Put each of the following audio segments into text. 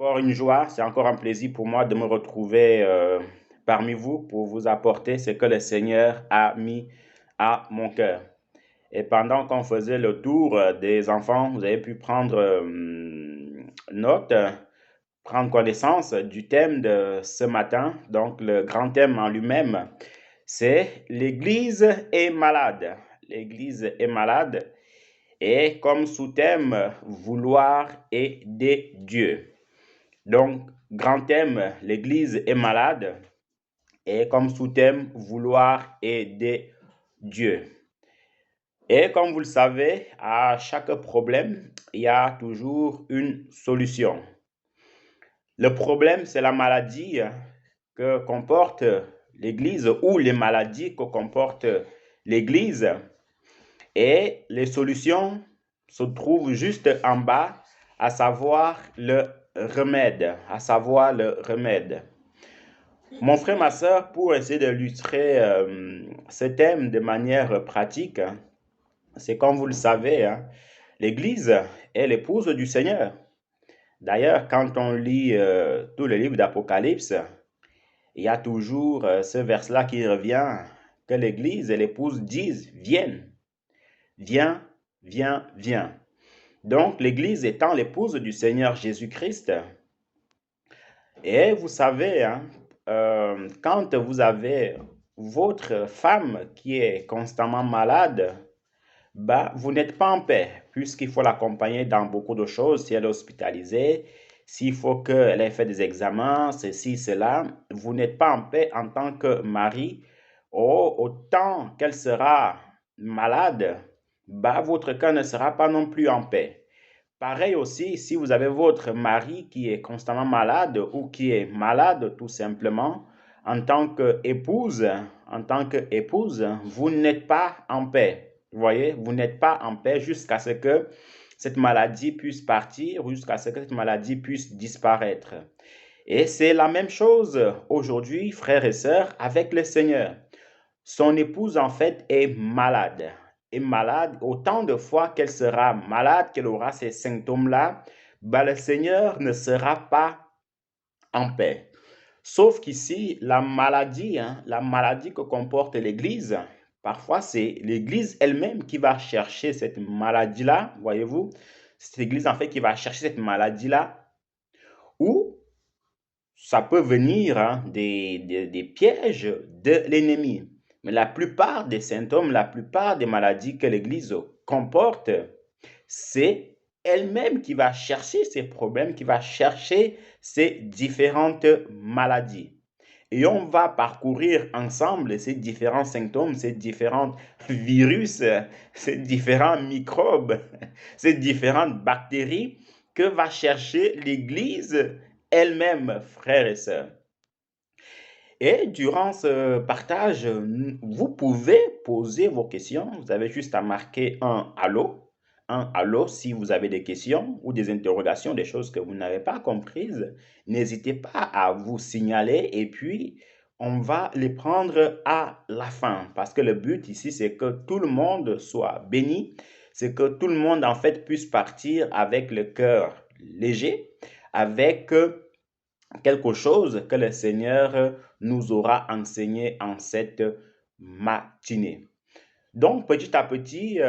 encore une joie, c'est encore un plaisir pour moi de me retrouver parmi vous pour vous apporter ce que le Seigneur a mis à mon cœur. Et pendant qu'on faisait le tour des enfants, vous avez pu prendre note, prendre connaissance du thème de ce matin. Donc le grand thème en lui-même, c'est l'Église est malade. L'Église est malade. Et comme sous-thème, vouloir aider Dieu. Donc, grand thème, l'Église est malade. Et comme sous-thème, vouloir aider Dieu. Et comme vous le savez, à chaque problème, il y a toujours une solution. Le problème, c'est la maladie que comporte l'Église ou les maladies que comporte l'Église. Et les solutions se trouvent juste en bas, à savoir le remède, Mon frère, ma soeur, pour essayer d'illustrer ce thème de manière pratique, c'est comme vous le savez, l'Église est l'épouse du Seigneur. D'ailleurs, quand on lit tous les livres d'Apocalypse, il y a toujours ce verset-là qui revient, que l'Église et l'épouse disent, viens, viens, viens, viens. Donc, l'Église étant l'épouse du Seigneur Jésus-Christ. Et vous savez, quand vous avez votre femme qui est constamment malade, vous n'êtes pas en paix, puisqu'il faut l'accompagner dans beaucoup de choses. Si elle est hospitalisée, s'il faut qu'elle ait fait des examens, ceci, cela, vous n'êtes pas en paix en tant que mari. Autant qu'elle sera malade, votre cœur ne sera pas non plus en paix. Pareil aussi, si vous avez votre mari qui est constamment malade ou qui est malade tout simplement, en tant qu'épouse, vous n'êtes pas en paix. Vous voyez, vous n'êtes pas en paix jusqu'à ce que cette maladie puisse partir, jusqu'à ce que cette maladie puisse disparaître. Et c'est la même chose aujourd'hui, frères et sœurs, avec le Seigneur. Son épouse, en fait, est malade. Autant de fois qu'elle sera malade, qu'elle aura ces symptômes-là, le Seigneur ne sera pas en paix. Sauf qu'ici, la maladie que comporte l'Église, parfois c'est l'Église elle-même qui va chercher cette maladie-là, voyez-vous, c'est l'Église en fait qui va chercher cette maladie-là, ou ça peut venir des pièges de l'ennemi. Mais la plupart des symptômes, la plupart des maladies que l'Église comporte, c'est elle-même qui va chercher ces problèmes, qui va chercher ces différentes maladies. Et on va parcourir ensemble ces différents symptômes, ces différents virus, ces différents microbes, ces différentes bactéries que va chercher l'Église elle-même, frères et sœurs. Et durant ce partage, vous pouvez poser vos questions. Vous avez juste à marquer un allô si vous avez des questions ou des interrogations, des choses que vous n'avez pas comprises. N'hésitez pas à vous signaler et puis on va les prendre à la fin parce que le but ici, c'est que tout le monde soit béni, c'est que tout le monde en fait puisse partir avec le cœur léger, avec quelque chose que le Seigneur nous aura enseigné en cette matinée. Donc, petit à petit,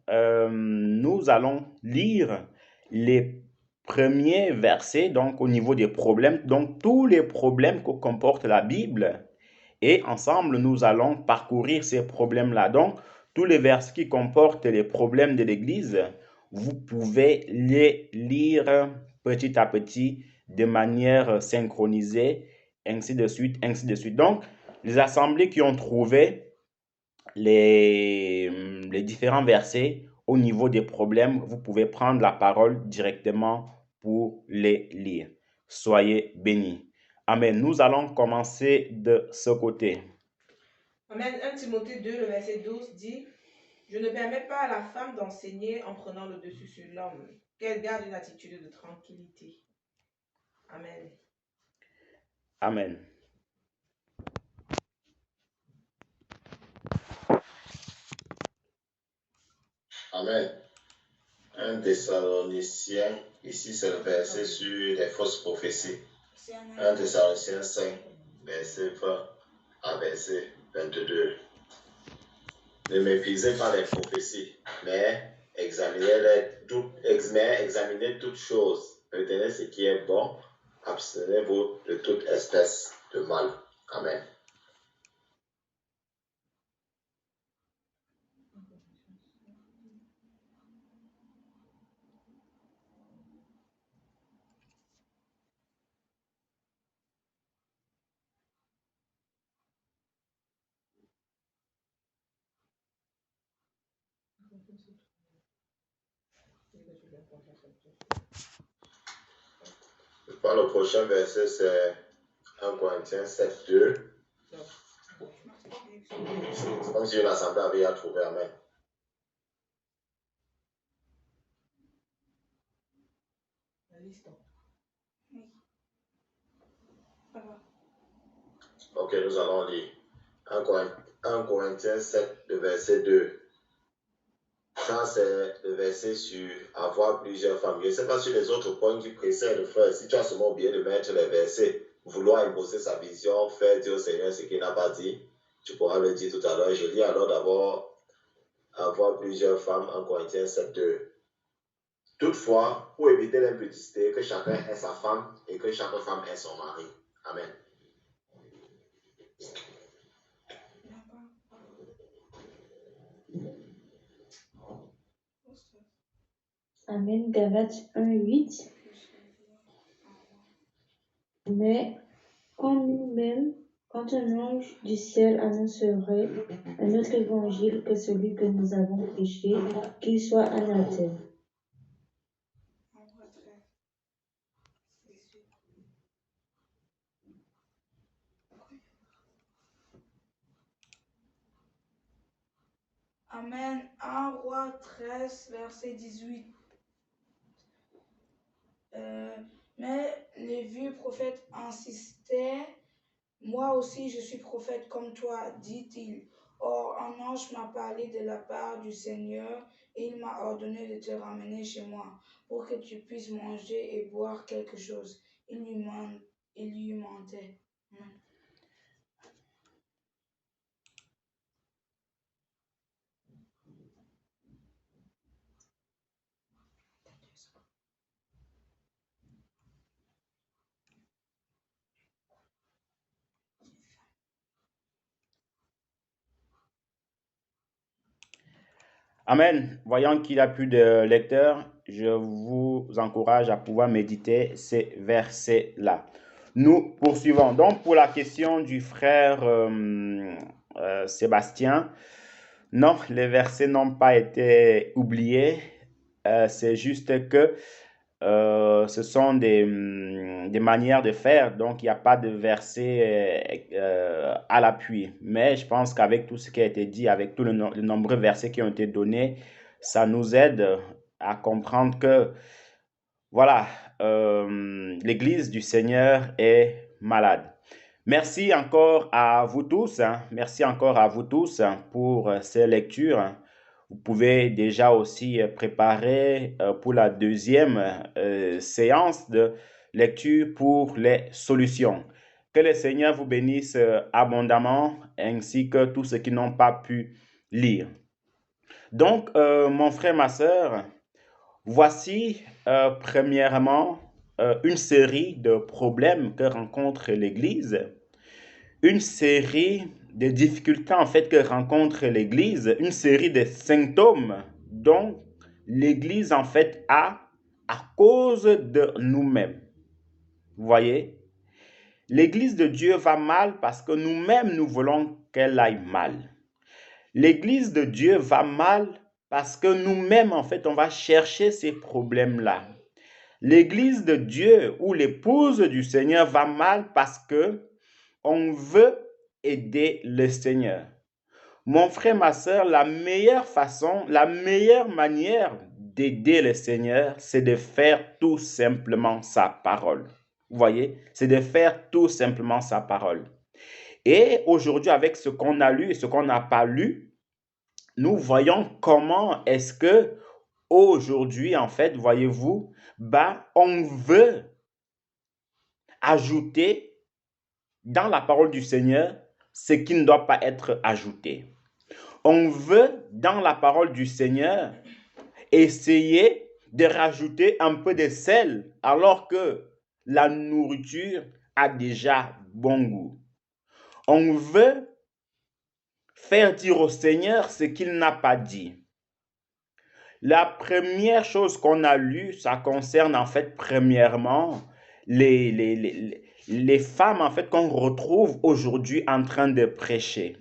nous allons lire les premiers versets, donc au niveau des problèmes, donc tous les problèmes que comporte la Bible, et ensemble, nous allons parcourir ces problèmes-là. Donc, tous les versets qui comportent les problèmes de l'Église, vous pouvez les lire petit à petit de manière synchronisée, ainsi de suite, ainsi de suite. Donc, les assemblées qui ont trouvé les différents versets au niveau des problèmes, vous pouvez prendre la parole directement pour les lire. Soyez bénis. Amen. Nous allons commencer de ce côté. Amen. 1 Timothée 2, le verset 12 dit, je ne permets pas à la femme d'enseigner en prenant le dessus sur l'homme, qu'elle garde une attitude de tranquillité. Amen. Amen. Amen. 1 Thessaloniciens, ici c'est le verset sur les fausses prophéties. 1 Thessaloniciens 5, verset 20 à verset 22. Ne méprisez pas les prophéties, mais examinez toutes choses. Retenez ce qui est bon, abstenez-vous de toute espèce de mal. Amen. Le prochain verset, c'est 1 Corinthiens 7, 2. C'est comme si une assemblée avait à trouver. Amen. Ok, nous allons lire 1 Corinthiens 7, le verset 2. Ça, c'est le verset sur avoir plusieurs femmes. Je ne sais pas sur les autres points qui précèdent, frère. Si tu as seulement oublié de mettre les versets, vouloir imposer sa vision, faire dire au Seigneur ce qu'il n'a pas dit, tu pourras le dire tout à l'heure. Je lis alors d'abord avoir plusieurs femmes en Corinthiens 7, 2. Toutefois, pour éviter l'impudicité, que chacun ait sa femme et que chaque femme ait son mari. Amen. Amen. Galates 1, 8. Mais quand nous-mêmes, quand un ange du ciel annoncerait un autre évangile que celui que nous avons prêché, qu'il soit anathème. Amen. 1 Roi 13, verset 18. Mais les vieux prophètes insistaient. Moi aussi, je suis prophète comme toi, dit-il. Or, un ange m'a parlé de la part du Seigneur et il m'a ordonné de te ramener chez moi pour que tu puisses manger et boire quelque chose. Il lui mentait. Amen. Amen. Voyant qu'il n'y a plus de lecteurs, je vous encourage à pouvoir méditer ces versets-là. Nous poursuivons. Donc, pour la question du frère Sébastien, non, les versets n'ont pas été oubliés. C'est juste que ce sont des manières de faire, donc il n'y a pas de verset à l'appui. Mais je pense qu'avec tout ce qui a été dit, avec tous les nombreux versets qui ont été donnés, ça nous aide à comprendre que, voilà, l'Église du Seigneur est malade. Merci encore à vous tous, merci encore à vous tous pour ces lectures. Vous pouvez déjà aussi préparer pour la deuxième séance de lecture pour les solutions. Que le Seigneur vous bénisse abondamment, ainsi que tous ceux qui n'ont pas pu lire. Donc, mon frère, ma sœur, voici premièrement une série de problèmes que rencontre l'Église, une série de difficultés en fait que rencontre l'Église, une série de symptômes dont l'Église en fait a à cause de nous-mêmes. Vous voyez, l'Église de Dieu va mal parce que nous-mêmes nous voulons qu'elle aille mal. L'Église de Dieu va mal parce que nous-mêmes en fait on va chercher ces problèmes-là. L'Église de Dieu ou l'épouse du Seigneur va mal parce que on veut aider le Seigneur. Mon frère, ma sœur, la meilleure façon, la meilleure manière d'aider le Seigneur, c'est de faire tout simplement sa parole. Vous voyez, c'est de faire tout simplement sa parole. Et aujourd'hui, avec ce qu'on a lu et ce qu'on n'a pas lu, nous voyons comment est-ce que aujourd'hui, en fait, voyez-vous, on veut ajouter dans la parole du Seigneur ce qui ne doit pas être ajouté. On veut, dans la parole du Seigneur, essayer de rajouter un peu de sel alors que la nourriture a déjà bon goût. On veut faire dire au Seigneur ce qu'il n'a pas dit. La première chose qu'on a lue, ça concerne en fait premièrement les femmes en fait qu'on retrouve aujourd'hui en train de prêcher.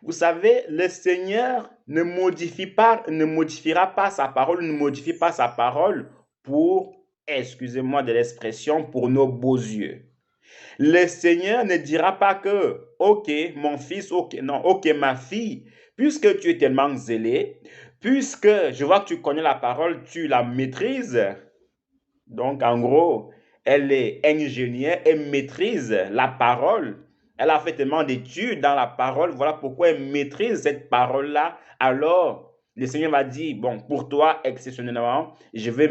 Vous savez, le Seigneur ne modifiera pas sa parole, ne modifie pas sa parole pour, excusez-moi de l'expression, pour nos beaux yeux. Le Seigneur ne dira pas que, ok, mon fils, ok, non, ok, ma fille, puisque tu es tellement zélé, puisque je vois que tu connais la parole, tu la maîtrises. Donc, en gros, elle est ingénieure, elle maîtrise la parole. Elle a fait tellement d'études dans la parole. Voilà pourquoi elle maîtrise cette parole-là. Alors, le Seigneur va dire, bon, pour toi, exceptionnellement, je vais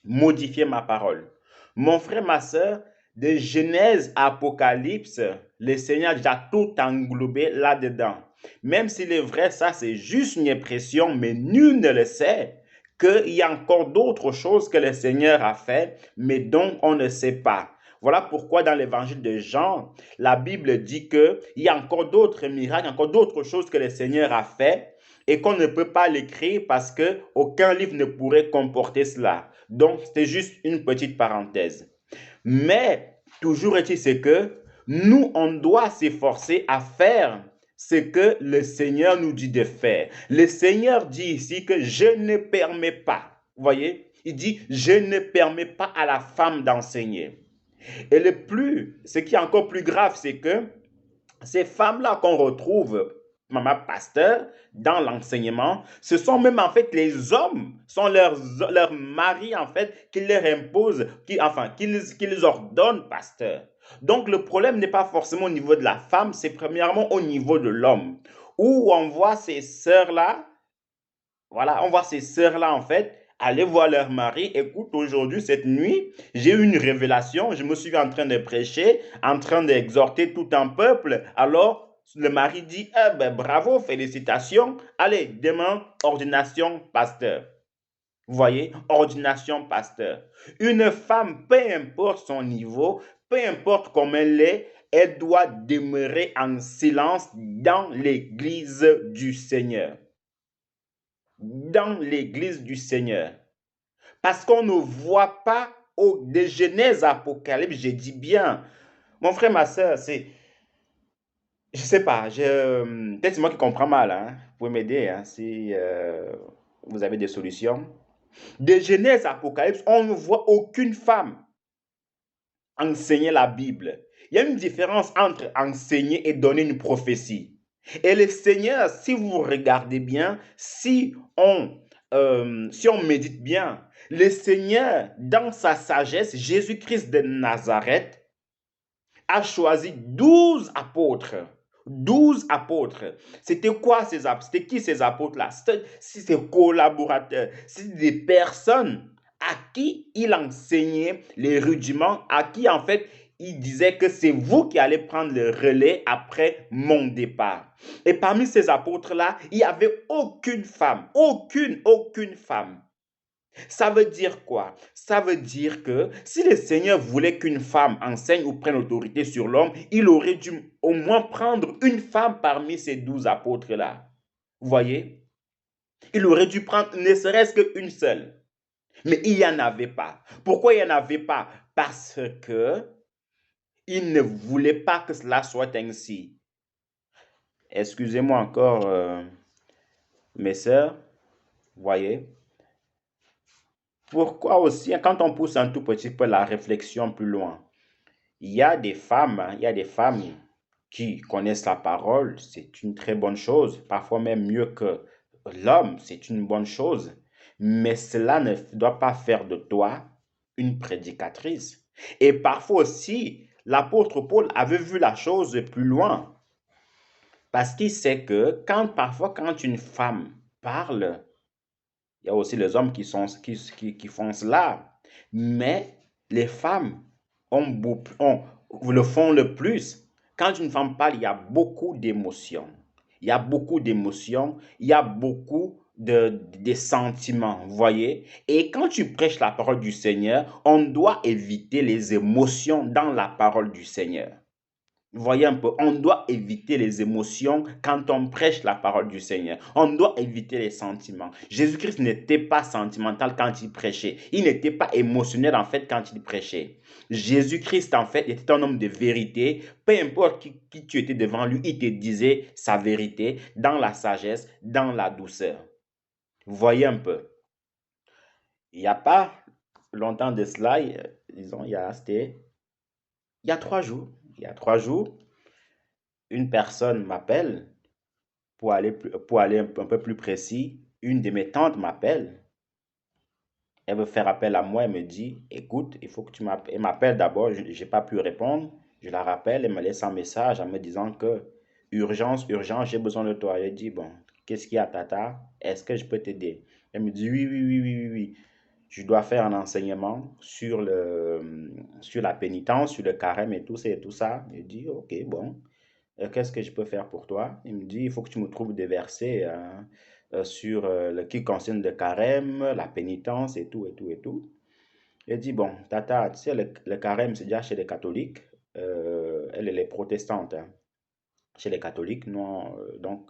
modifier ma parole. Mon frère, ma soeur, de Genèse à Apocalypse, le Seigneur a déjà tout englobé là-dedans. Même s'il est vrai, ça c'est juste une impression, mais nul ne le sait, qu'il y a encore d'autres choses que le Seigneur a fait, mais dont on ne sait pas. Voilà pourquoi dans l'évangile de Jean, la Bible dit qu'il y a encore d'autres miracles, encore d'autres choses que le Seigneur a fait et qu'on ne peut pas l'écrire parce qu'aucun livre ne pourrait comporter cela. Donc, c'était juste une petite parenthèse. Mais, toujours est-il, c'est que nous, on doit s'efforcer à faire ce que le Seigneur nous dit de faire. Le Seigneur dit ici que je ne permets pas. Vous voyez? Il dit, je ne permets pas à la femme d'enseigner. Et ce qui est encore plus grave, c'est que ces femmes-là qu'on retrouve, maman pasteur, dans l'enseignement, ce sont même en fait les hommes, sont leurs maris en fait, qui leur imposent, qui les ordonnent pasteur. Donc le problème n'est pas forcément au niveau de la femme, c'est premièrement au niveau de l'homme, où on voit ces sœurs-là, voilà, on voit ces sœurs-là en fait, aller voir leur mari. Écoute, aujourd'hui, cette nuit, j'ai eu une révélation. Je me suis en train de prêcher, en train d'exhorter tout un peuple. Alors, le mari dit, eh ben, bravo, félicitations. Allez, demain, ordination pasteur. Vous voyez, ordination pasteur. Une femme, peu importe son niveau, peu importe comment elle doit demeurer en silence dans l'église du Seigneur. Dans l'église du Seigneur. Parce qu'on ne voit pas de Genèse à Apocalypse, je dis bien. Mon frère, ma soeur, je sais pas, peut-être c'est moi qui comprends mal, hein. Vous pouvez m'aider hein, si vous avez des solutions. De Genèse à Apocalypse, on ne voit aucune femme enseigner la Bible. Il y a une différence entre enseigner et donner une prophétie. Et le Seigneur, si vous regardez bien, si on médite bien, le Seigneur, dans sa sagesse, Jésus-Christ de Nazareth, a choisi 12 apôtres. 12 apôtres. C'était quoi ces apôtres? C'était qui ces apôtres-là? C'était ses collaborateurs. C'était des personnes à qui il enseignait les rudiments, à qui en fait il disait que c'est vous qui allez prendre le relais après mon départ. Et parmi ces apôtres-là, il n'y avait aucune femme, aucune femme. Ça veut dire quoi? Ça veut dire que si le Seigneur voulait qu'une femme enseigne ou prenne autorité sur l'homme, il aurait dû au moins prendre une femme parmi ces 12 apôtres-là. Vous voyez? Il aurait dû prendre ne serait-ce qu'une seule. Mais il n'y en avait pas. Pourquoi il n'y en avait pas? Parce que il ne voulait pas que cela soit ainsi. Excusez-moi encore, mes sœurs, voyez. Pourquoi aussi, quand on pousse un tout petit peu la réflexion plus loin, il y a des femmes qui connaissent la parole, c'est une très bonne chose, parfois même mieux que l'homme, c'est une bonne chose, mais cela ne doit pas faire de toi une prédicatrice. Et parfois aussi, l'apôtre Paul avait vu la chose plus loin, parce qu'il sait que parfois quand une femme parle, Il y a aussi les hommes qui font cela. Mais les femmes le font le plus. Quand une femme parle, il y a beaucoup d'émotions. Il y a beaucoup d'émotions, il y a beaucoup de sentiments, vous voyez. Et quand tu prêches la parole du Seigneur, on doit éviter les émotions dans la parole du Seigneur. Vous voyez un peu, on doit éviter les émotions quand on prêche la parole du Seigneur. On doit éviter les sentiments. Jésus-Christ n'était pas sentimental quand il prêchait. Il n'était pas émotionnel en fait quand il prêchait. Jésus-Christ en fait était un homme de vérité. Peu importe qui tu étais devant lui, il te disait sa vérité dans la sagesse, dans la douceur. Vous voyez un peu. Il n'y a pas longtemps de cela, disons, il y a 3 jours. Il y a 3 jours, une personne m'appelle pour aller un peu plus précis. Une de mes tantes m'appelle. Elle veut faire appel à moi. Elle me dit, écoute, il faut que tu m'appelles. Elle m'appelle d'abord. Je n'ai pas pu répondre. Je la rappelle. Elle me laisse un message en me disant que urgence, j'ai besoin de toi. Je dis, bon, qu'est-ce qu'il y a, tata? Est-ce que je peux t'aider? Elle me dit, oui. Je dois faire un enseignement sur la pénitence, sur le carême et tout ça. Je dis, ok, bon. Qu'est-ce que je peux faire pour toi? Il me dit, il faut que tu me trouves des versets qui concernent le carême, la pénitence et tout. Il dit, bon, tata, tu sais, le carême, c'est déjà chez les catholiques. Elle est protestante. Hein. Chez les catholiques, non. Donc,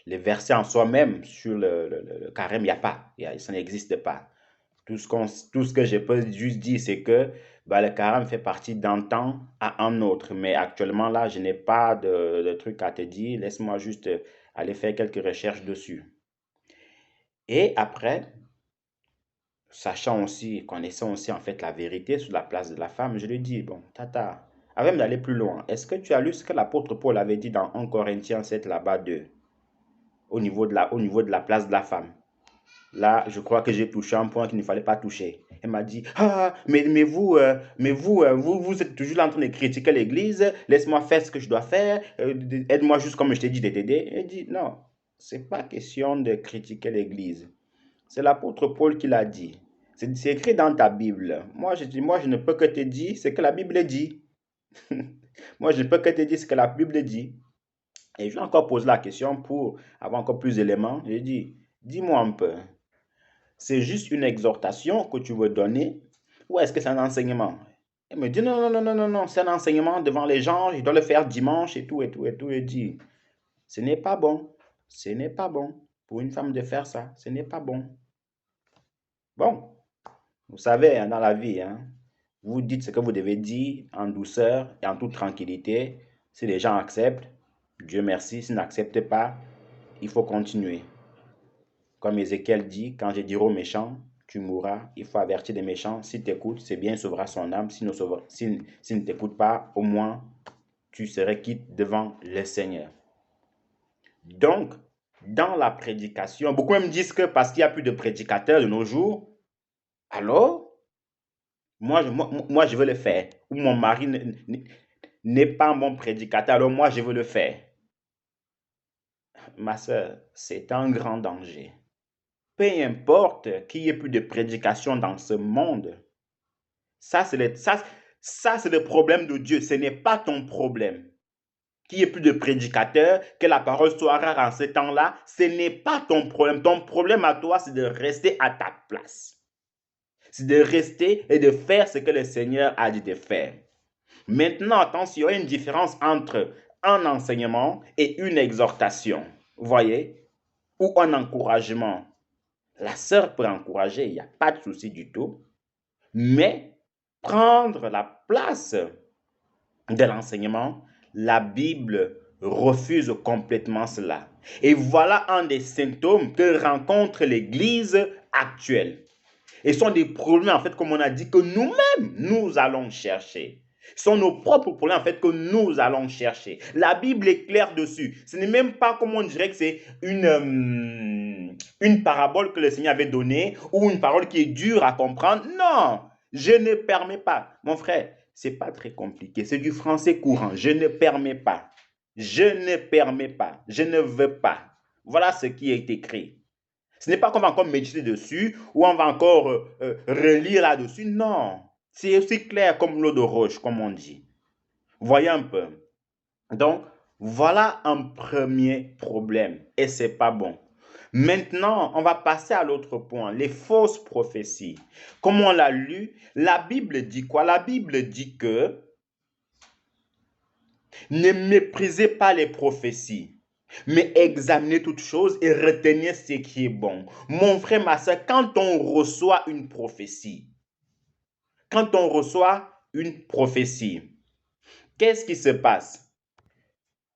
les versets en soi-même sur le carême, il n'y a pas. Ça n'existe pas. Tout ce que je peux juste dire, c'est que le carême fait partie d'un temps à un autre. Mais actuellement, là, je n'ai pas de truc à te dire. Laisse-moi juste aller faire quelques recherches dessus. Et après, connaissant aussi en fait la vérité sur la place de la femme, je lui dis, bon, tata, avant d'aller plus loin, est-ce que tu as lu ce que l'apôtre Paul avait dit dans 1 Corinthiens 7 là-bas au niveau de la place de la femme? Là, je crois que j'ai touché un point qu'il ne fallait pas toucher. Elle m'a dit, mais vous êtes toujours là en train de critiquer l'Église. Laisse-moi faire ce que je dois faire. Aide-moi juste comme je t'ai dit de t'aider. Elle dit, non, c'est pas question de critiquer l'Église. C'est l'apôtre Paul qui l'a dit. C'est écrit dans ta Bible. Moi, je ne peux que te dire ce que la Bible dit. Moi, je ne peux que te dire ce que la Bible dit. Et je lui ai encore posé la question pour avoir encore plus d'éléments. J'ai dit, dis-moi un peu. C'est juste une exhortation que tu veux donner ou est-ce que c'est un enseignement? Elle me dit non, c'est un enseignement devant les gens, je dois le faire dimanche et tout. Je dis, ce n'est pas bon pour une femme de faire ça, ce n'est pas bon. Bon, vous savez, dans la vie, vous dites ce que vous devez dire en douceur et en toute tranquillité. Si les gens acceptent, Dieu merci, s'ils n'acceptent pas, il faut continuer. Comme Ézéchiel dit, quand je dirai aux méchants, tu mourras, il faut avertir les méchants. S'ils t'écoutent, c'est bien, il sauvera son âme. S'ils ne t'écoutent pas, au moins, tu serais quitte devant le Seigneur. Donc, dans la prédication, beaucoup me disent que parce qu'il n'y a plus de prédicateurs de nos jours, alors, moi je veux le faire. Ou mon mari n'est pas un bon prédicateur, alors moi je veux le faire. Ma soeur, c'est un grand danger. Peu importe qu'il n'y ait plus de prédication dans ce monde, ça c'est le problème de Dieu, ce n'est pas ton problème. Qu'il n'y ait plus de prédicateurs, que la parole soit rare en ce temps-là, ce n'est pas ton problème. Ton problème à toi, c'est de rester à ta place. C'est de rester et de faire ce que le Seigneur a dit de faire. Maintenant, attention, il y a une différence entre un enseignement et une exhortation. Vous voyez? Ou un encouragement. La sœur peut encourager, il n'y a pas de souci du tout. Mais prendre la place de l'enseignement, la Bible refuse complètement cela. Et voilà un des symptômes que rencontre l'Église actuelle. Et ce sont des problèmes, en fait, comme on a dit, que nous-mêmes, nous allons chercher. Ce sont nos propres problèmes, en fait, que nous allons chercher. La Bible est claire dessus. Ce n'est même pas, comme on dirait que c'est une parabole que le Seigneur avait donnée ou une parole qui est dure à comprendre. Non, je ne permets pas. Mon frère, ce n'est pas très compliqué. C'est du français courant. Je ne permets pas. Je ne permets pas. Je ne veux pas. Voilà ce qui est écrit. Ce n'est pas qu'on va encore méditer dessus ou on va encore relire là-dessus. Non, c'est aussi clair comme l'eau de roche, comme on dit. Voyez un peu. Donc, voilà un premier problème et c'est pas bon. Maintenant, on va passer à l'autre point, les fausses prophéties. Comme on l'a lu, la Bible dit quoi? La Bible dit que ne méprisez pas les prophéties, mais examinez toutes choses et retenez ce qui est bon. Mon frère, ma soeur, quand on reçoit une prophétie, qu'est-ce qui se passe?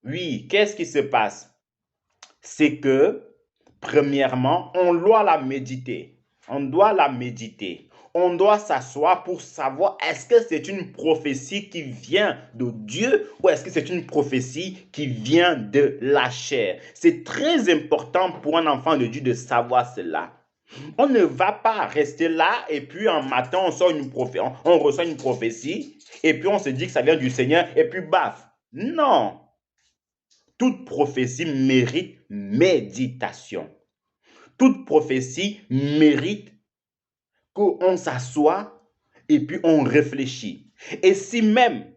Oui, qu'est-ce qui se passe? C'est que, premièrement, on doit la méditer. On doit s'asseoir pour savoir est-ce que c'est une prophétie qui vient de Dieu ou est-ce que c'est une prophétie qui vient de la chair. C'est très important pour un enfant de Dieu de savoir cela. On ne va pas rester là et puis un matin on reçoit une prophétie et puis on se dit que ça vient du Seigneur et puis baf. Non. Toute prophétie mérite méditation. Toute prophétie mérite qu'on s'assoie et puis on réfléchit. Et si même, vous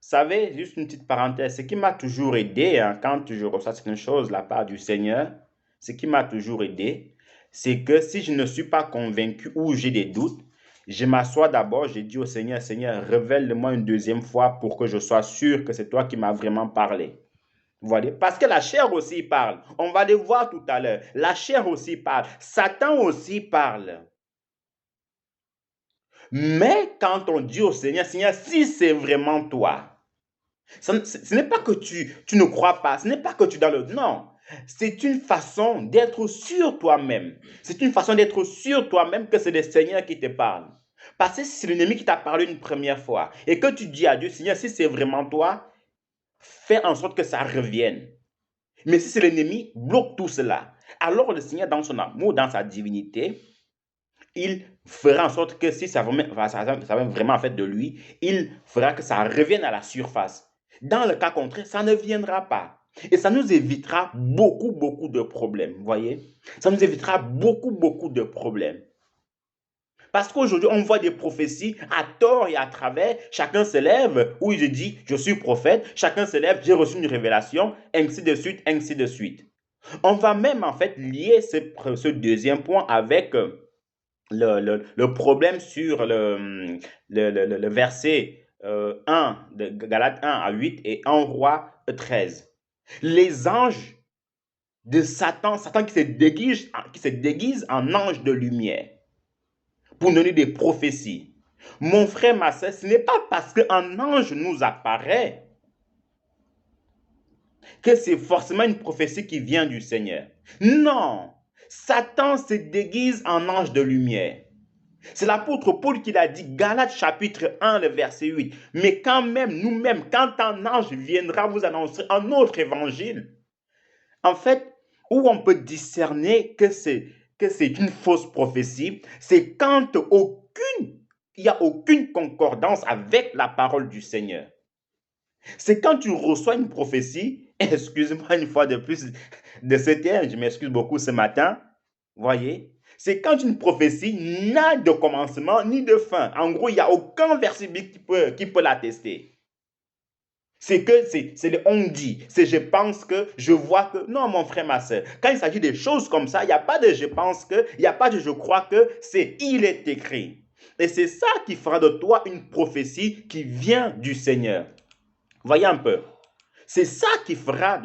savez, juste une petite parenthèse, ce qui m'a toujours aidé quand je reçois certaines choses de la part du Seigneur, ce qui m'a toujours aidé, c'est que si je ne suis pas convaincu ou j'ai des doutes, je m'assois d'abord, je dis au Seigneur, Seigneur, révèle-moi une deuxième fois pour que je sois sûr que c'est toi qui m'as vraiment parlé. Vous voyez? Parce que la chair aussi parle. On va le voir tout à l'heure. La chair aussi parle. Satan aussi parle. Mais quand on dit au Seigneur, Seigneur, si c'est vraiment toi, ce n'est pas que tu ne crois pas, ce n'est pas que tu es dans le... Non, c'est une façon d'être sûr toi-même. C'est une façon d'être sûr toi-même que c'est le Seigneur qui te parle. Parce que si c'est l'ennemi qui t'a parlé une première fois et que tu dis à Dieu, Seigneur, si c'est vraiment toi, fais en sorte que ça revienne. Mais si c'est l'ennemi, bloque tout cela. Alors le Seigneur, dans son amour, dans sa divinité, il fera en sorte que si ça vient vraiment en fait de lui, il fera que ça revienne à la surface. Dans le cas contraire, ça ne viendra pas. Et ça nous évitera beaucoup de problèmes. Vous voyez? Ça nous évitera beaucoup de problèmes. Parce qu'aujourd'hui, on voit des prophéties à tort et à travers. Chacun se lève, où il dit, je suis prophète. Chacun se lève, j'ai reçu une révélation, ainsi de suite, ainsi de suite. On va même en fait lier ce deuxième point avec le problème sur le verset 1 de Galates 1 à 8 et 1 Roi 13. Les anges de Satan qui se déguise en ange de lumière pour donner des prophéties. Mon frère, ma soeur, ce n'est pas parce qu'un ange nous apparaît que c'est forcément une prophétie qui vient du Seigneur. Non, Satan se déguise en ange de lumière. C'est l'apôtre Paul qui l'a dit, Galates chapitre 1, le verset 8. Mais quand même, nous-mêmes, quand un ange viendra vous annoncer un autre évangile, en fait, où on peut discerner que c'est une fausse prophétie, c'est quand il n'y a aucune concordance avec la parole du Seigneur. C'est quand tu reçois une prophétie, excuse-moi une fois de plus de ce terme, je m'excuse beaucoup ce matin, voyez, c'est quand une prophétie n'a de commencement ni de fin. En gros, il n'y a aucun verset biblique qui peut l'attester. C'est le on dit, c'est je pense que, je vois que. Non, mon frère, ma soeur, quand il s'agit de choses comme ça, il n'y a pas de je pense que, il n'y a pas de je crois que, c'est il est écrit. Et c'est ça qui fera de toi une prophétie qui vient du Seigneur. Voyez un peu. C'est ça qui fera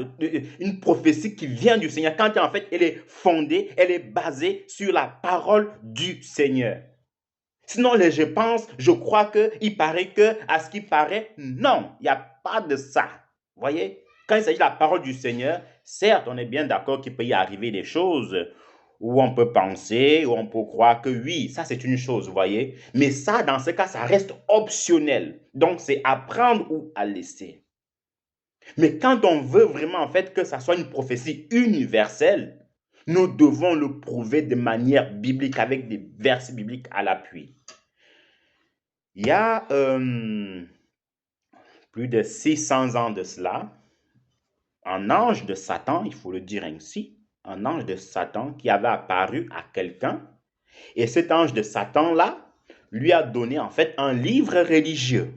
une prophétie qui vient du Seigneur quand en fait elle est fondée, elle est basée sur la parole du Seigneur. Sinon, je pense, je crois que, il paraît que, à ce qui paraît, non, il n'y a pas de ça. Vous voyez? Quand il s'agit de la parole du Seigneur, certes, on est bien d'accord qu'il peut y arriver des choses où on peut penser, où on peut croire que oui, ça c'est une chose, vous voyez? Mais ça, dans ce cas, ça reste optionnel. Donc, c'est à prendre ou à laisser. Mais quand on veut vraiment, en fait, que ça soit une prophétie universelle, nous devons le prouver de manière biblique, avec des versets bibliques à l'appui. Il y a plus de 600 ans de cela, un ange de Satan, il faut le dire ainsi, un ange de Satan qui avait apparu à quelqu'un. Et cet ange de Satan-là lui a donné en fait un livre religieux.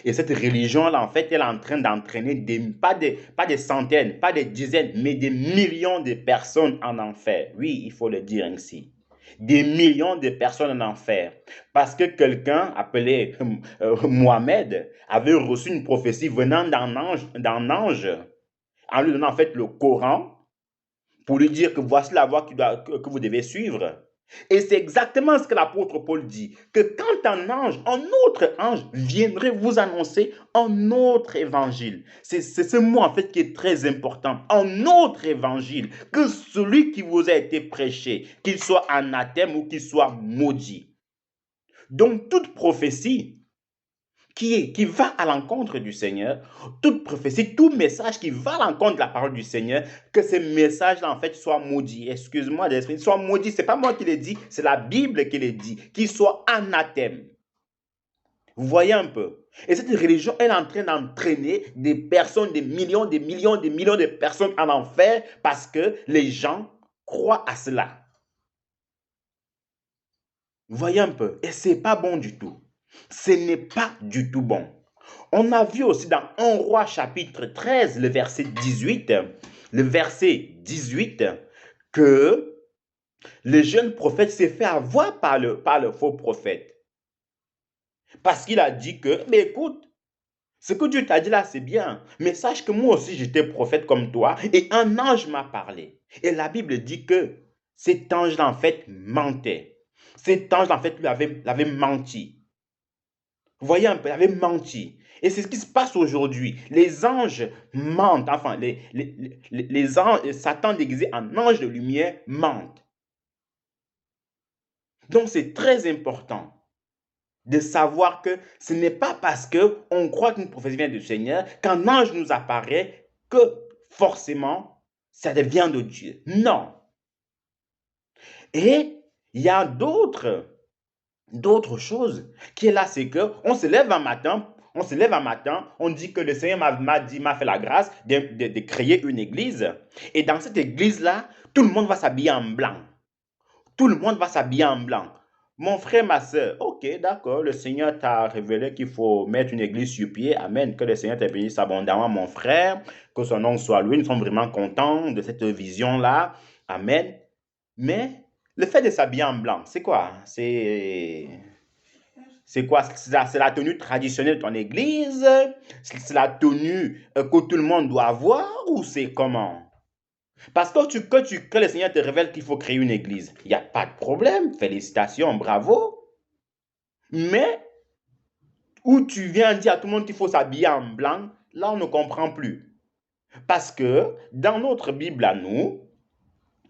Et cette religion-là, en fait, elle est en train d'entraîner pas des centaines, pas des dizaines, mais des millions de personnes en enfer. Oui, il faut le dire ainsi. Des millions de personnes en enfer. Parce que quelqu'un appelé Mohamed avait reçu une prophétie venant d'un ange, en lui donnant en fait le Coran, pour lui dire que voici la voie que vous devez suivre. Et c'est exactement ce que l'apôtre Paul dit, que quand un autre ange viendrait vous annoncer un autre évangile, c'est ce mot en fait qui est très important, un autre évangile, que celui qui vous a été prêché, qu'il soit anathème ou qu'il soit maudit. Donc toute prophétie qui va à l'encontre du Seigneur, toute prophétie, tout message qui va à l'encontre de la parole du Seigneur, que ces messages-là, en fait, soient maudits. Excuse-moi d'esprit, soient maudits. Ce n'est pas moi qui l'ai dit, c'est la Bible qui l'ai dit, qu'ils soient anathèmes. Vous voyez un peu? Et cette religion, elle est en train d'entraîner des personnes, des millions de personnes en enfer parce que les gens croient à cela. Vous voyez un peu? Et ce n'est pas bon du tout. Ce n'est pas du tout bon. On a vu aussi dans 1 Roi chapitre 13, le verset 18, que le jeune prophète s'est fait avoir par le faux prophète. Parce qu'il a dit que, mais écoute, ce que Dieu t'a dit là, c'est bien, mais sache que moi aussi j'étais prophète comme toi et un ange m'a parlé. Et la Bible dit que cet ange-là, en fait, mentait. Cet ange-là, en fait, lui avait menti. Vous voyez un peu, il avait menti. Et c'est ce qui se passe aujourd'hui. Les anges mentent, enfin, les anges, Satan déguisé en ange de lumière mentent. Donc c'est très important de savoir que ce n'est pas parce qu'on croit qu'une prophétie vient du Seigneur, qu'un ange nous apparaît, que forcément ça devient de Dieu. Non. Et il y a d'autres choses qui est là, c'est que on se lève un matin, on dit que le Seigneur m'a fait la grâce de créer une église. Et dans cette église-là, tout le monde va s'habiller en blanc. Tout le monde va s'habiller en blanc. Mon frère, ma soeur, ok, d'accord, le Seigneur t'a révélé qu'il faut mettre une église sur pied. Amen. Que le Seigneur te bénisse abondamment, mon frère. Que son nom soit loué. Nous sommes vraiment contents de cette vision-là. Amen. Mais le fait de s'habiller en blanc, c'est quoi? C'est quoi? C'est la tenue traditionnelle de ton église? C'est la tenue que tout le monde doit avoir ou c'est comment? Parce que le Seigneur te révèle qu'il faut créer une église, il n'y a pas de problème. Félicitations, bravo. Mais où tu viens dire à tout le monde qu'il faut s'habiller en blanc, là on ne comprend plus. Parce que dans notre Bible à nous,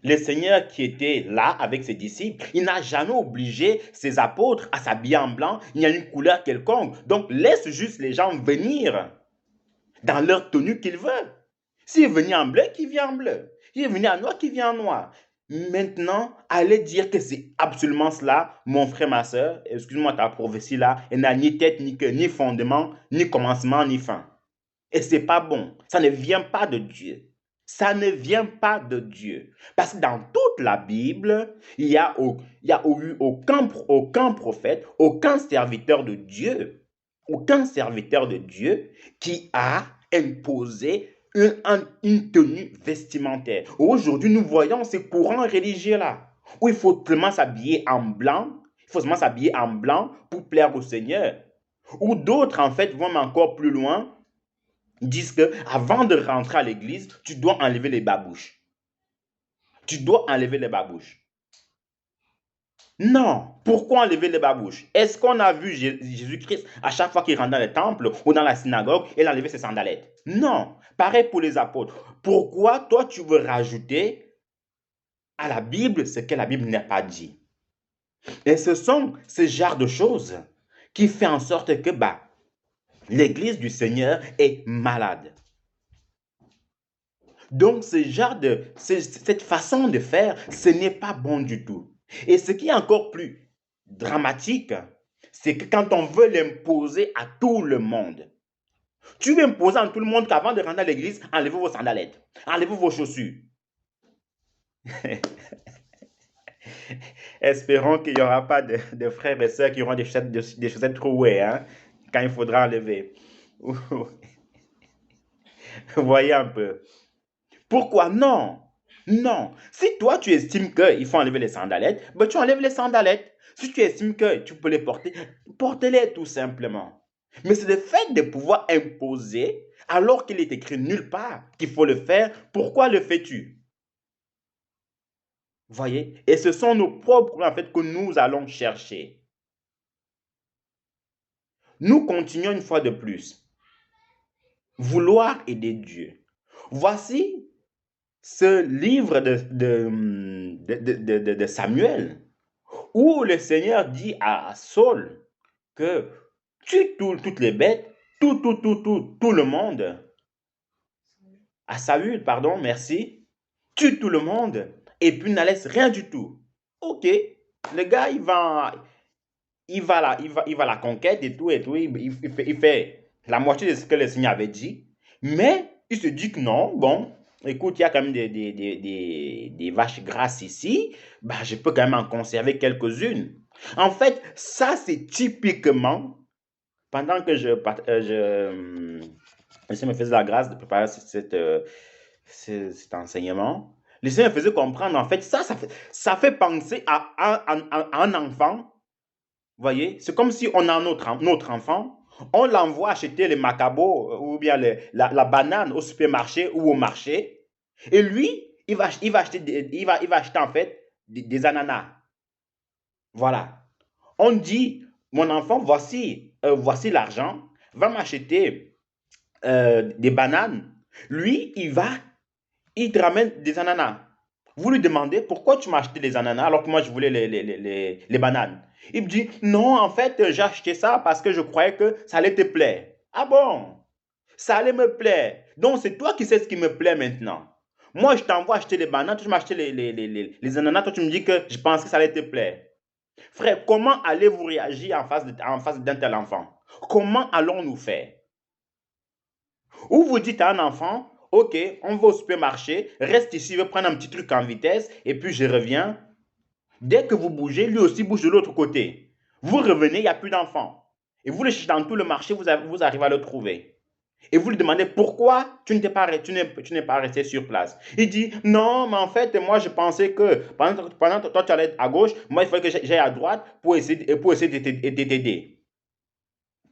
le Seigneur qui était là avec ses disciples, il n'a jamais obligé ses apôtres à s'habiller en blanc, il y a une couleur quelconque. Donc, laisse juste les gens venir dans leur tenue qu'ils veulent. S'il est venu en bleu, qu'il vient en bleu. S'il est venu en noir, qu'il vient en noir. Maintenant, allez dire que c'est absolument cela, mon frère, ma soeur, excuse-moi, ta prophétie là, elle n'a ni tête, ni queue, ni fondement, ni commencement, ni fin. Et ce n'est pas bon. Ça ne vient pas de Dieu. Ça ne vient pas de Dieu. Parce que dans toute la Bible, il n'y a eu aucun prophète, aucun serviteur de Dieu qui a imposé une tenue vestimentaire. Aujourd'hui, nous voyons ces courants religieux-là, où il faut seulement s'habiller en blanc, pour plaire au Seigneur. Ou d'autres, en fait, vont encore plus loin, disent que avant de rentrer à l'église, tu dois enlever les babouches. Non. Pourquoi enlever les babouches? Est-ce qu'on a vu Jésus-Christ à chaque fois qu'il rentre dans le temple ou dans la synagogue, il enlevait ses sandalettes? Non. Pareil pour les apôtres. Pourquoi toi tu veux rajouter à la Bible ce que la Bible n'a pas dit? Et ce sont ce genre de choses qui fait en sorte que l'église du Seigneur est malade. Donc, cette façon de faire, ce n'est pas bon du tout. Et ce qui est encore plus dramatique, c'est que quand on veut l'imposer à tout le monde, tu veux imposer à tout le monde qu'avant de rentrer à l'église, enlevez vos sandalettes, enlevez vos chaussures. Espérons qu'il n'y aura pas de frères et sœurs qui auront des chaussettes trouées, hein, quand il faudra enlever. Vous voyez un peu. Pourquoi? Non. Non. Si toi, tu estimes qu'il faut enlever les sandalettes, ben, tu enlèves les sandalettes. Si tu estimes que tu peux les porter, porte-les tout simplement. Mais c'est le fait de pouvoir imposer, alors qu'il est écrit nulle part qu'il faut le faire, pourquoi le fais-tu? Voyez? Et ce sont nos propres problèmes en fait, que nous allons chercher. Nous continuons une fois de plus. Vouloir aider Dieu. Voici ce livre de Samuel, où le Seigneur dit à Saul que tue toutes les bêtes, tout le monde, à Saül, pardon, merci, tue tout le monde, et puis ne laisse rien du tout. Ok, le gars, il va à la conquête et tout, il fait la moitié de ce que le Seigneur avait dit, mais il se dit que non, bon, écoute, il y a quand même des vaches grasses ici, bah, je peux quand même en conserver quelques-unes. En fait, ça, c'est typiquement, pendant que je le Seigneur me faisait la grâce de préparer cet enseignement, le Seigneur me faisait comprendre, en fait, ça fait penser à un enfant. Voyez, c'est comme si on a notre enfant, on l'envoie acheter les macabos ou bien la banane au supermarché ou au marché, et lui, il va acheter en fait des ananas. Voilà. On dit, mon enfant, voici l'argent, va m'acheter des bananes. Lui, il te ramène des ananas. Vous lui demandez pourquoi tu m'as acheté les ananas alors que moi je voulais les bananes. Il me dit non, en fait, j'ai acheté ça parce que je croyais que ça allait te plaire. Ah bon? Ça allait me plaire. Donc c'est toi qui sais ce qui me plaît maintenant. Moi, je t'envoie acheter les bananes, toi tu m'as acheté les ananas, toi tu me dis que je pense que ça allait te plaire. Frère, comment allez-vous réagir en face d'un tel enfant? Comment allons-nous faire? Ou vous dites à un enfant, ok, on va au supermarché, reste ici, je vais prendre un petit truc en vitesse, et puis je reviens. Dès que vous bougez, lui aussi bouge de l'autre côté. Vous revenez, il n'y a plus d'enfant. Et vous le cherchez dans tout le marché, vous arrivez à le trouver. Et vous lui demandez pourquoi tu n'es pas resté sur place. Il dit, non, mais en fait, moi je pensais que pendant que toi tu allais à gauche, moi il fallait que j'aille à droite pour essayer de t'aider.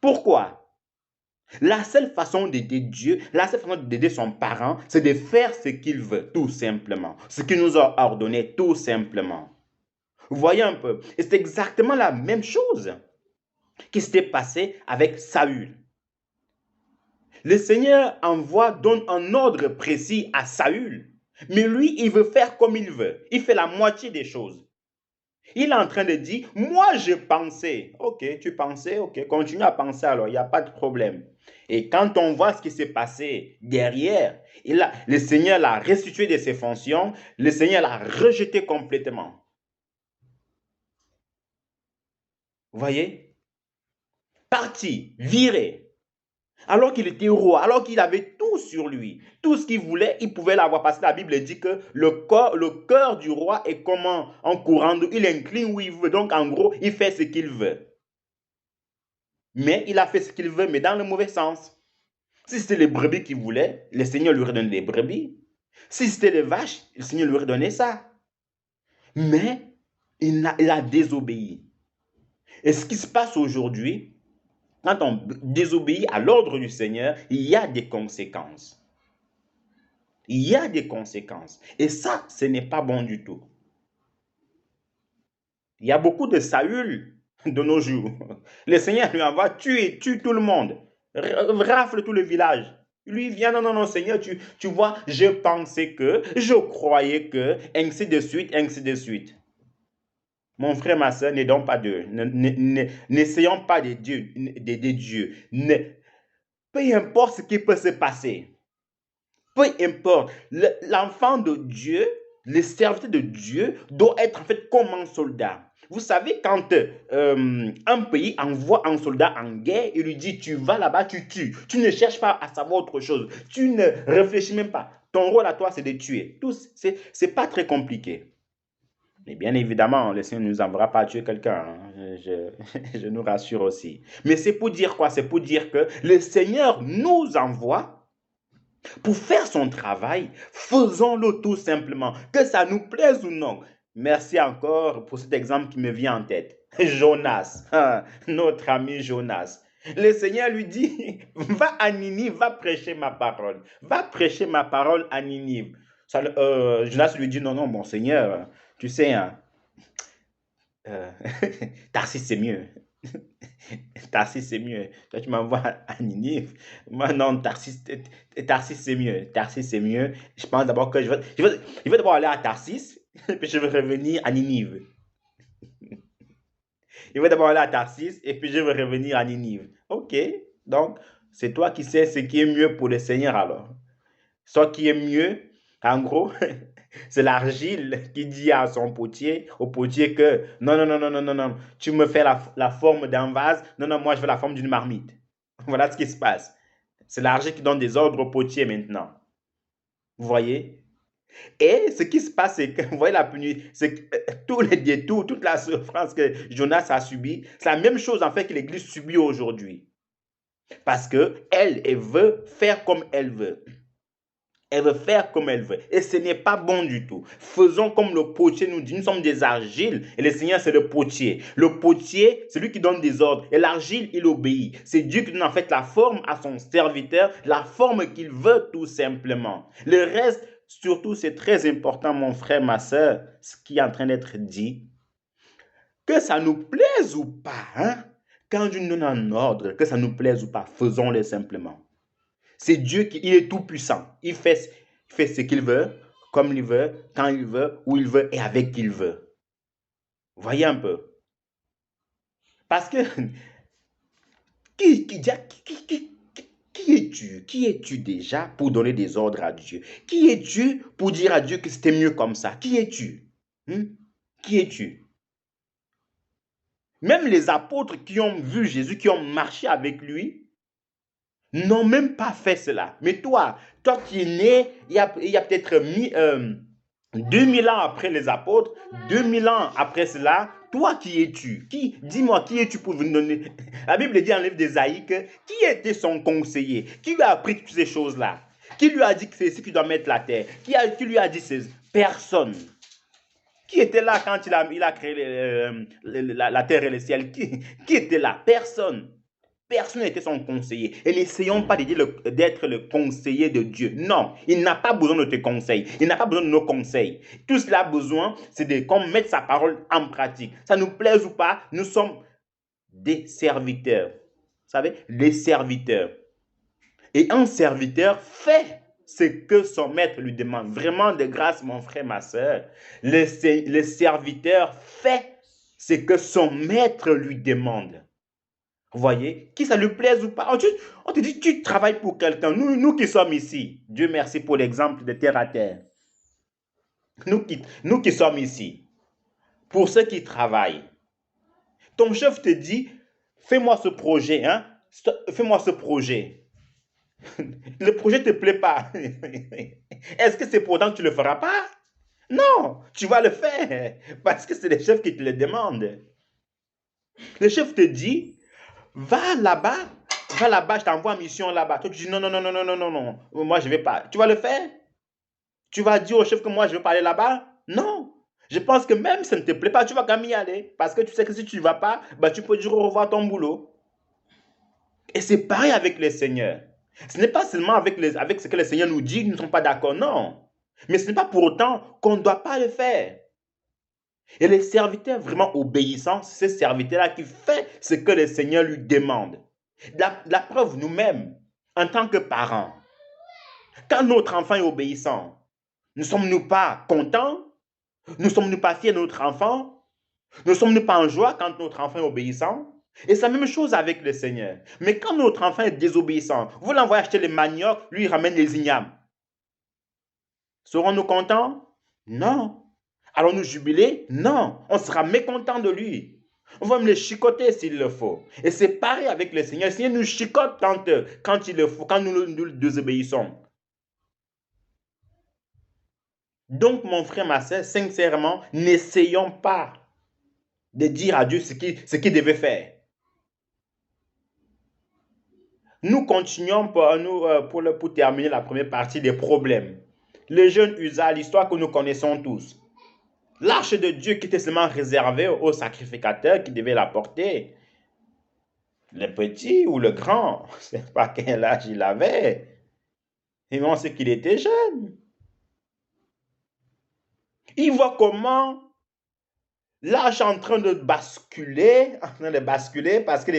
Pourquoi? La seule façon d'aider Dieu, la seule façon d'aider son parent, c'est de faire ce qu'il veut, tout simplement. Ce qu'il nous a ordonné, tout simplement. Vous voyez un peu? Et c'est exactement la même chose qui s'était passé avec Saül. Le Seigneur donne un ordre précis à Saül, mais lui, il veut faire comme il veut. Il fait la moitié des choses. Il est en train de dire, moi je pensais. Ok, tu pensais, ok, continue à penser alors, il n'y a pas de problème. Et quand on voit ce qui s'est passé derrière, le Seigneur l'a restitué de ses fonctions, le Seigneur l'a rejeté complètement. Vous voyez? Parti, viré. Alors qu'il était roi, alors qu'il avait tout sur lui, tout ce qu'il voulait, il pouvait l'avoir. Parce que la Bible dit que le cœur du roi est comment en courant, il incline où il veut. Donc en gros, il fait ce qu'il veut. Mais il a fait ce qu'il veut, mais dans le mauvais sens. Si c'était les brebis qu'il voulait, le Seigneur lui aurait donné les brebis. Si c'était les vaches, le Seigneur lui aurait donné ça. Mais il a désobéi. Et ce qui se passe aujourd'hui, quand on désobéit à l'ordre du Seigneur, il y a des conséquences. Il y a des conséquences. Et ça, ce n'est pas bon du tout. Il y a beaucoup de Saül de nos jours. Le Seigneur lui envoie, tue tout le monde. Rafle tout le village. Lui vient, non, Seigneur, tu vois, je pensais que, je croyais que, ainsi de suite, ainsi de suite. Mon frère, ma soeur, n'aidons pas Dieu. N'essayons pas d'aider Dieu. Peu importe ce qui peut se passer. Peu importe. L'enfant de Dieu, le serviteur de Dieu, doit être en fait comme un soldat. Vous savez, quand un pays envoie un soldat en guerre, il lui dit, tu vas là-bas, tu tues. Tu ne cherches pas à savoir autre chose. Tu ne réfléchis même pas. Ton rôle à toi, c'est de tuer. C'est pas très compliqué. Mais bien évidemment, le Seigneur ne nous enverra pas tuer quelqu'un. Je nous rassure aussi. Mais c'est pour dire quoi? C'est pour dire que le Seigneur nous envoie pour faire son travail. Faisons-le tout simplement. Que ça nous plaise ou non. Merci encore pour cet exemple qui me vient en tête. Jonas, notre ami Jonas. Le Seigneur lui dit, va à Ninive, va prêcher ma parole. Va prêcher ma parole à Ninive. Jonas lui dit, non, non, mon Seigneur, tu sais, hein, Tarsis c'est mieux. Tarsis c'est mieux. Toi, tu m'envoies à Ninive. Moi, non, Tarsis c'est mieux. Tarsis c'est mieux. Je pense d'abord que je vais d'abord aller à Tarsis, et puis je vais revenir à Ninive. Je vais d'abord aller à Tarsis, et puis je vais revenir à Ninive. Ok, donc c'est toi qui sais ce qui est mieux pour le Seigneur alors. Ce qui est mieux, en gros, c'est l'argile qui dit à son potier, au potier que non, non, non, non, non, non, non, tu me fais la forme d'un vase, non, non, moi je veux la forme d'une marmite. Voilà ce qui se passe. C'est l'argile qui donne des ordres au potier maintenant. Vous voyez? Et ce qui se passe, c'est que, vous voyez la punition, c'est que tous les détours, toute la souffrance que Jonas a subie, c'est la même chose en fait que l'Église subit aujourd'hui. Parce qu'elle veut faire comme elle veut. Elle veut faire comme elle veut. Et ce n'est pas bon du tout. Faisons comme le potier nous dit. Nous sommes des argiles et le Seigneur, c'est le potier. Le potier, c'est lui qui donne des ordres. Et l'argile, il obéit. C'est Dieu qui donne en fait la forme à son serviteur, la forme qu'il veut tout simplement. Le reste, surtout, c'est très important, mon frère, ma soeur, ce qui est en train d'être dit. Que ça nous plaise ou pas, hein? Quand Dieu nous donne un ordre, que ça nous plaise ou pas, faisons-le simplement. C'est Dieu qui il est tout puissant. Il fait ce qu'il veut, comme il veut, quand il veut, où il veut et avec qui il veut. Voyez un peu. Parce que qui es-tu? Qui es-tu déjà pour donner des ordres à Dieu? Qui es-tu pour dire à Dieu que c'était mieux comme ça? Qui es-tu? Qui es-tu? Même les apôtres qui ont vu Jésus, qui ont marché avec lui, n'ont même pas fait cela. Mais toi qui es né, il y a peut-être 2000 ans après les apôtres, 2000 ans après cela, toi qui es-tu? Dis-moi, qui es-tu pour venir donner? La Bible dit dans le livre d'Ésaïe que qui était son conseiller? Qui lui a appris toutes ces choses-là? Qui lui a dit que c'est ici qu'il doit mettre la terre? Qui lui a dit ces personnes? Qui était là quand il a créé la terre et le ciel? Qui était là? Personne. Personne n'était son conseiller. Et n'essayons pas d'être le conseiller de Dieu. Non, il n'a pas besoin de tes conseils. Il n'a pas besoin de nos conseils. Tout ce qu'il a besoin, c'est qu'on mette sa parole en pratique. Ça nous plaise ou pas, nous sommes des serviteurs. Vous savez, des serviteurs. Et un serviteur fait ce que son maître lui demande. Vraiment de grâce, mon frère, ma soeur. Le serviteur fait ce que son maître lui demande. Vous voyez, qui ça lui plaise ou pas. On te dit, tu travailles pour quelqu'un. Nous qui sommes ici, Dieu merci pour l'exemple de terre à terre. Nous qui sommes ici, pour ceux qui travaillent. Ton chef te dit, fais-moi ce projet, hein? Fais-moi ce projet. Le projet ne te plaît pas. Est-ce que c'est pourtant que tu ne le feras pas? Non, tu vas le faire parce que c'est le chef qui te le demande. Le chef te dit, va là-bas, je t'envoie en mission là-bas. Toi, tu dis non, non, non, non, non, non, non, moi je ne vais pas. Tu vas le faire? Tu vas dire au chef que moi je ne veux pas aller là-bas? Non. Je pense que même si ça ne te plaît pas, tu vas quand même y aller. Parce que tu sais que si tu ne vas pas, tu peux dire au revoir ton boulot. Et c'est pareil avec le Seigneur. Ce n'est pas seulement avec ce que le Seigneur nous dit, nous ne sommes pas d'accord, non. Mais ce n'est pas pour autant qu'on ne doit pas le faire. Et les serviteurs vraiment obéissants, c'est ce serviteur-là qui fait ce que le Seigneur lui demande. La preuve, nous-mêmes, en tant que parents, quand notre enfant est obéissant, ne sommes-nous pas contents? Ne sommes-nous pas fiers de notre enfant? Ne sommes-nous pas en joie quand notre enfant est obéissant? Et c'est la même chose avec le Seigneur. Mais quand notre enfant est désobéissant, vous l'envoyez acheter les maniocs, lui il ramène les ignames. Serons-nous contents? Non. Allons-nous jubiler? Non. On sera mécontent de lui. On va me le chicoter s'il le faut. Et c'est pareil avec le Seigneur. Le Seigneur nous chicote quand il le faut, quand nous désobéissons. Donc, mon frère, ma soeur, sincèrement, n'essayons pas de dire à Dieu ce qu'il devait faire. Nous continuons pour terminer la première partie des problèmes. Le jeune Uza, l'histoire que nous connaissons tous. L'arche de Dieu qui était seulement réservée aux sacrificateurs qui devaient la porter. Le petit ou le grand, je ne sais pas quel âge il avait. Et on sait qu'il était jeune. Il voit comment l'arche est en train de basculer parce que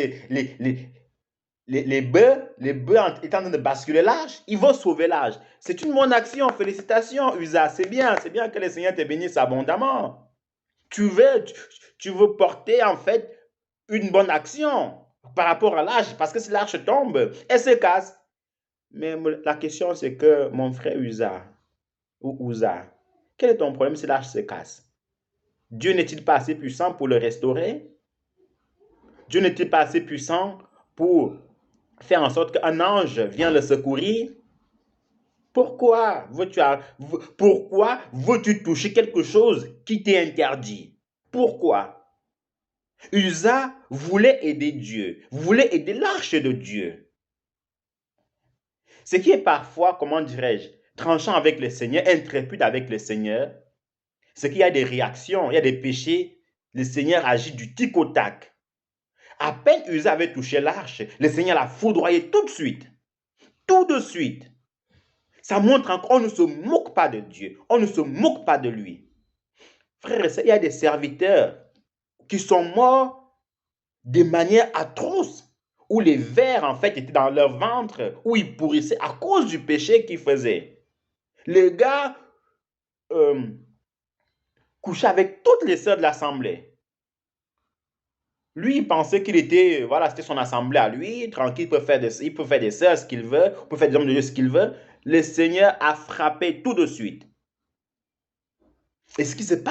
les bœufs étant en train de basculer l'arche, ils vont sauver l'arche. C'est une bonne action. Félicitations, Uza. C'est bien que le Seigneur te bénisse abondamment. Tu veux porter en fait une bonne action par rapport à l'arche, parce que si l'arche tombe, elle se casse. Mais la question c'est que mon frère Uza, quel est ton problème si l'arche se casse? Dieu n'est-il pas assez puissant pour le restaurer? Dieu n'est-il pas assez puissant pour faire en sorte qu'un ange vienne le secourir? Pourquoi veux-tu toucher quelque chose qui t'est interdit? Pourquoi? Uza voulait aider Dieu, voulait aider l'arche de Dieu. Ce qui est parfois, comment dirais-je, tranchant avec le Seigneur, intrépide avec le Seigneur, c'est qu'il y a des réactions, il y a des péchés, le Seigneur agit du tic au tac. À peine Uza avait touché l'arche, le Seigneur l'a foudroyé tout de suite. Tout de suite. Ça montre encore qu'on ne se moque pas de Dieu, on ne se moque pas de lui. Frères et sœurs, il y a des serviteurs qui sont morts de manière atroce, où les vers en fait étaient dans leur ventre, où ils pourrissaient à cause du péché qu'ils faisaient. Le gars couchait avec toutes les sœurs de l'assemblée. Lui, il pensait qu'il était, voilà, c'était son assemblée à lui, tranquille, il peut faire des sœurs ce qu'il veut, il peut faire des hommes de Dieu ce qu'il veut. Le Seigneur a frappé tout de suite. Et ce qui s'est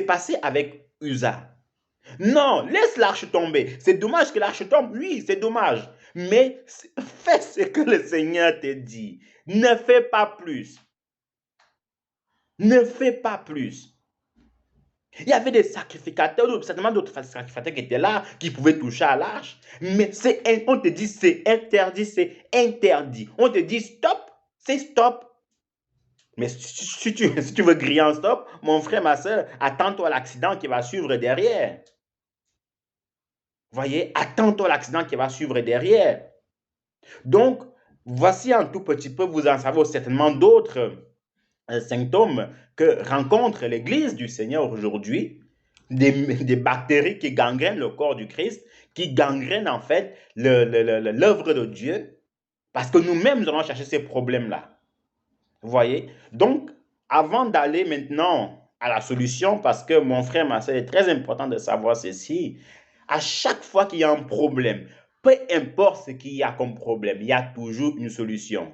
passé avec Uza. Non, laisse l'arche tomber. C'est dommage que l'arche tombe, oui, c'est dommage. Mais fais ce que le Seigneur te dit. Ne fais pas plus. Ne fais pas plus. Il y avait des sacrificateurs, certainement d'autres sacrificateurs qui étaient là, qui pouvaient toucher à l'arche. Mais on te dit c'est interdit, c'est interdit. On te dit stop, c'est stop. Mais si tu veux griller en stop, mon frère, ma soeur, attends-toi à l'accident qui va suivre derrière. Voyez, attends-toi à l'accident qui va suivre derrière. Donc, voici un tout petit peu, vous en savez certainement d'autres symptômes que rencontre l'Église du Seigneur aujourd'hui, des bactéries qui gangrènent le corps du Christ, qui gangrènent en fait l'œuvre de Dieu, parce que nous-mêmes, nous allons chercher ces problèmes-là. Vous voyez? Donc, avant d'aller maintenant à la solution, parce que mon frère, ma soeur, il est très important de savoir ceci, à chaque fois qu'il y a un problème, peu importe ce qu'il y a comme problème, il y a toujours une solution.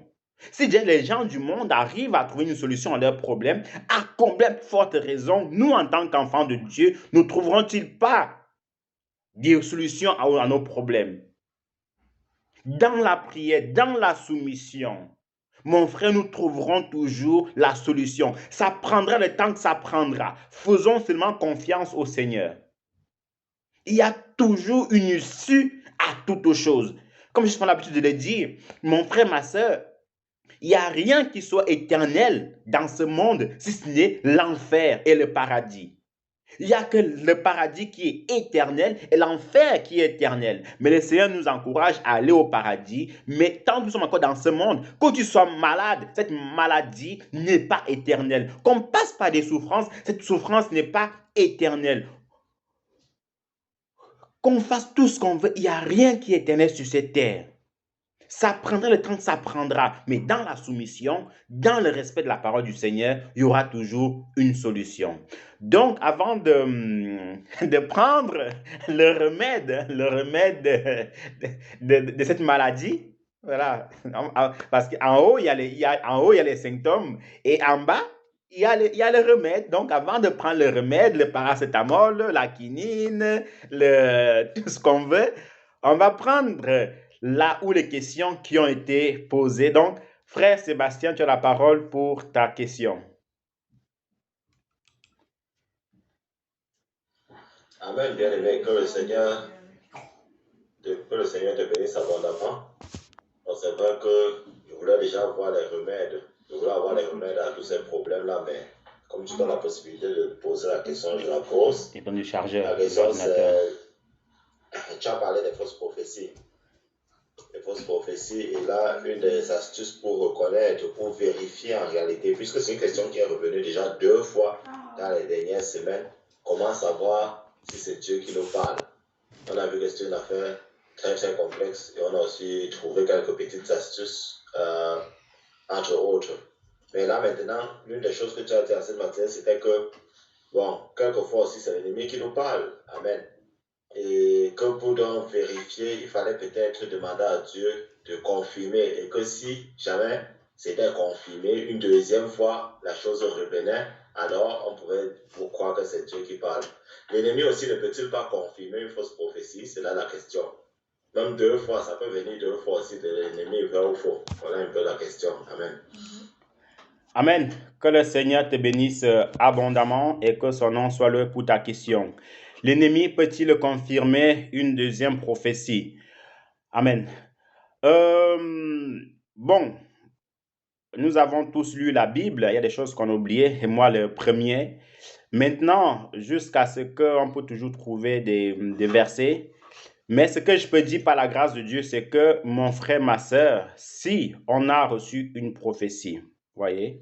Si les gens du monde arrivent à trouver une solution à leurs problèmes, à combien de fortes raisons, nous, en tant qu'enfants de Dieu, ne trouverons-ils pas des solutions à nos problèmes? Dans la prière, dans la soumission, mon frère, nous trouverons toujours la solution. Ça prendra le temps que ça prendra. Faisons seulement confiance au Seigneur. Il y a toujours une issue à toute chose. Comme je prends l'habitude de le dire, mon frère, ma soeur, il n'y a rien qui soit éternel dans ce monde, si ce n'est l'enfer et le paradis. Il n'y a que le paradis qui est éternel et l'enfer qui est éternel. Mais le Seigneur nous encourage à aller au paradis. Mais tant que nous sommes encore dans ce monde, quand tu sois malade, cette maladie n'est pas éternelle. Qu'on passe par des souffrances, cette souffrance n'est pas éternelle. Qu'on fasse tout ce qu'on veut, il n'y a rien qui est éternel sur cette terre. Ça prendra le temps que ça prendra, mais dans la soumission, dans le respect de la parole du Seigneur, il y aura toujours une solution. Donc, avant de prendre le remède de cette maladie, voilà, parce qu'en haut, il y a les symptômes, et en bas, il y a le remède. Donc, avant de prendre le remède, le paracétamol, la quinine, tout ce qu'on veut, on va prendre là où les questions qui ont été posées. Donc, frère Sébastien, tu as la parole pour ta question. Amen, bien-aimé, que le Seigneur te bénisse abondamment. Donc, c'est vrai que je voulais déjà avoir les remèdes. Je voulais avoir les remèdes à tous ces problèmes-là, mais comme tu as la possibilité de poser la question, je la pose. Et du chargeur La de question, l'ordinateur. c'est, tu as parlé des fausses prophéties. Les fausses prophéties, et là, une des astuces pour reconnaître, pour vérifier en réalité, puisque c'est une question qui est revenue déjà 2 fois dans les dernières semaines, comment savoir si c'est Dieu qui nous parle. On a vu que c'est une affaire très très complexe et on a aussi trouvé quelques petites astuces, entre autres. Mais là maintenant, l'une des choses que tu as dit ce matin, c'était que, bon, quelquefois aussi c'est l'ennemi qui nous parle. Amen. Et que pour donc vérifier, il fallait peut-être demander à Dieu de confirmer. Et que si jamais c'était confirmé une deuxième fois, la chose revenait, alors on pouvait croire que c'est Dieu qui parle. L'ennemi aussi ne peut-il pas confirmer une fausse prophétie? C'est là la question. Même 2 fois, ça peut venir 2 fois aussi de l'ennemi, vrai ou faux. Voilà un peu la question. Amen. Amen. Que le Seigneur te bénisse abondamment et que son nom soit loué pour ta question. L'ennemi peut-il confirmer une deuxième prophétie? Amen. Bon, nous avons tous lu la Bible. Il y a des choses qu'on a oubliées, et moi le premier. Maintenant, jusqu'à ce qu'on peut toujours trouver des versets. Mais ce que je peux dire par la grâce de Dieu, c'est que mon frère, ma sœur, si on a reçu une prophétie, voyez,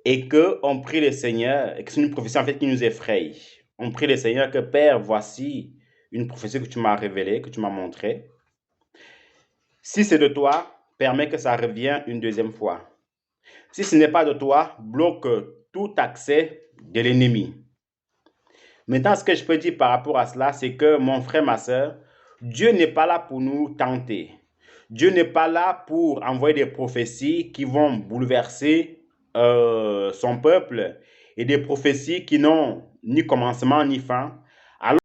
et qu'on prie le Seigneur, et que c'est une prophétie en fait qui nous effraie, on prie le Seigneur que Père, voici une prophétie que tu m'as révélée, que tu m'as montrée. Si c'est de toi, permets que ça revienne une deuxième fois. Si ce n'est pas de toi, bloque tout accès de l'ennemi. Maintenant, ce que je peux dire par rapport à cela, c'est que mon frère, ma sœur, Dieu n'est pas là pour nous tenter. Dieu n'est pas là pour envoyer des prophéties qui vont bouleverser son peuple et des prophéties qui n'ont ni commencement ni fin,